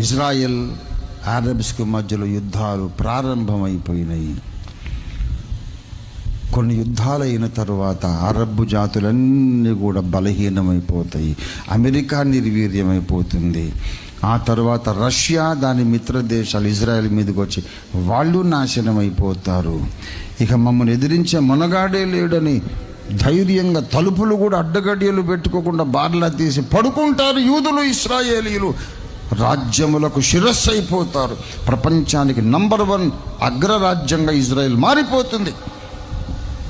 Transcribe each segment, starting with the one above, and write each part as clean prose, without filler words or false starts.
Israel అరబ్స్కు మధ్యలో యుద్ధాలు ప్రారంభమైపోయినాయి. కొన్ని యుద్ధాలు అయిన తరువాత అరబ్బు జాతులన్నీ కూడా బలహీనమైపోతాయి. అమెరికా నిర్వీర్యమైపోతుంది. ఆ తర్వాత రష్యా దాని మిత్ర దేశాలు ఇజ్రాయెల్ మీదకి వచ్చి వాళ్ళు నాశనం అయిపోతారు. ఇక మమ్మల్ని ఎదిరించే మొనగాడే లేడని ధైర్యంగా తలుపులు కూడా అడ్డగడియలు పెట్టుకోకుండా బార్లా తీసి పడుకుంటారు యూదులు, ఇశ్రాయేలీలు. రాజ్యములకు శిరస్సు అయిపోతారు. ప్రపంచానికి నంబర్ 1 అగ్రరాజ్యంగా ఇజ్రాయెల్ మారిపోతుంది.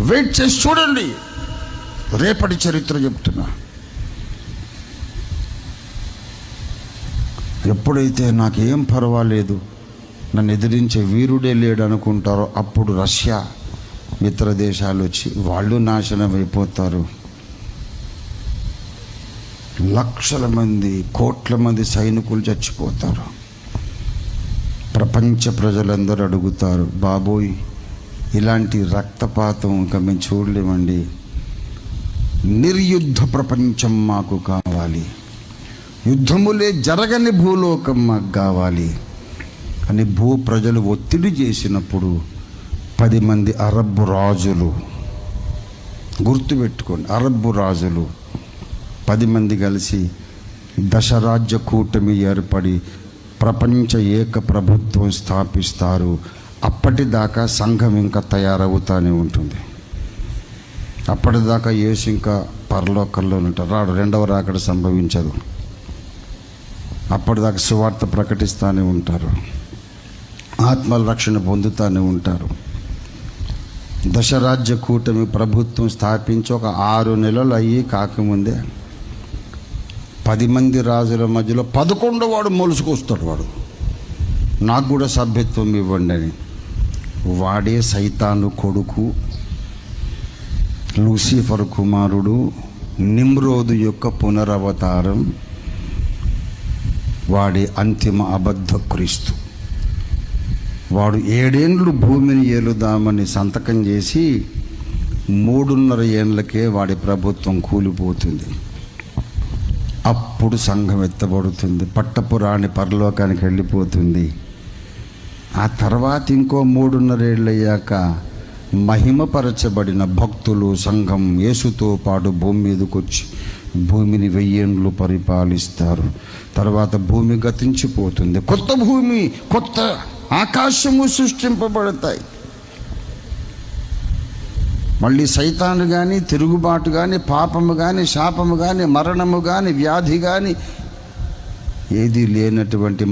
వెయిట్ చేసి చూడండి, రేపటి చరిత్ర చెప్తున్నా. ఎప్పుడైతే నాకేం పర్వాలేదు, నన్ను ఎదిరించే వీరుడే లేడు అనుకుంటారో అప్పుడు రష్యా మిత్ర దేశాలు వచ్చి వాళ్ళు నాశనం అయిపోతారు. లక్షల మంది, కోట్ల మంది సైనికులు చచ్చిపోతారు. ప్రపంచ ప్రజలందరూ అడుగుతారు, బాబోయ్ ఇలాంటి రక్తపాతం ఇంకా మేము చూడలేమండి, నిర్యుద్ధ ప్రపంచం మాకు కావాలి, యుద్ధములే జరగని భూలోకం మాకు కావాలి అని భూ ప్రజలు ఒత్తిడి చేసినప్పుడు 10 మంది అరబ్బు రాజులు, గుర్తుపెట్టుకోండి, అరబ్బు రాజులు 10 మంది కలిసి దశరాజ్య కూటమి ఏర్పడి ప్రపంచ ఏక ప్రభుత్వం స్థాపిస్తారు. అప్పటిదాకా సంఘం ఇంకా తయారవుతూనే ఉంటుంది. అప్పటిదాకా యేసు ఇంకా పరలోకంలో ఉంటారు, రాడు, 2వ రాకడ సంభవించదు. అప్పటిదాకా సువార్త ప్రకటిస్తూనే ఉంటారు, ఆత్మల రక్షణ పొందుతూనే ఉంటారు. దశరాజ్య కూటమి ప్రభుత్వం స్థాపించి ఒక 6 నెలలు అయ్యి కాకముందే 10 మంది రాజుల మధ్యలో 11వ వాడు మొలుసుకొస్తాడు. వాడు నాకు కూడా సభ్యత్వం ఇవ్వండి అని. వాడే సైతాను కొడుకు, లూసిఫర్ కుమారుడు, నిమ్రోదు యొక్క పునరవతారం, వాడి అంతిమ అబద్ధ క్రీస్తు. వాడు 7 ఏండ్లు భూమిని ఏలుదామని సంతకం చేసి 3.5 ఏండ్లకే వాడి ప్రభుత్వం కూలిపోతుంది. అప్పుడు సంఘం ఎత్తబడుతుంది, పట్టపురాణి పరలోకానికి వెళ్ళిపోతుంది. ఆ తర్వాత ఇంకో 3.5 ఏళ్ళు అయ్యాక మహిమపరచబడిన భక్తులు, సంఘం యేసుతో పాటు భూమి మీదకి వచ్చి భూమిని 1000 ఏండ్లు పరిపాలిస్తారు. తర్వాత భూమి గతించిపోతుంది, కొత్త భూమి, కొత్త ఆకాశము సృష్టింపబడతాయి. మళ్ళీ సైతాను కానీ, తిరుగుబాటు కానీ, పాపము కానీ, శాపము కానీ, మరణము కానీ, వ్యాధి కానీ ఏది లేనటువంటి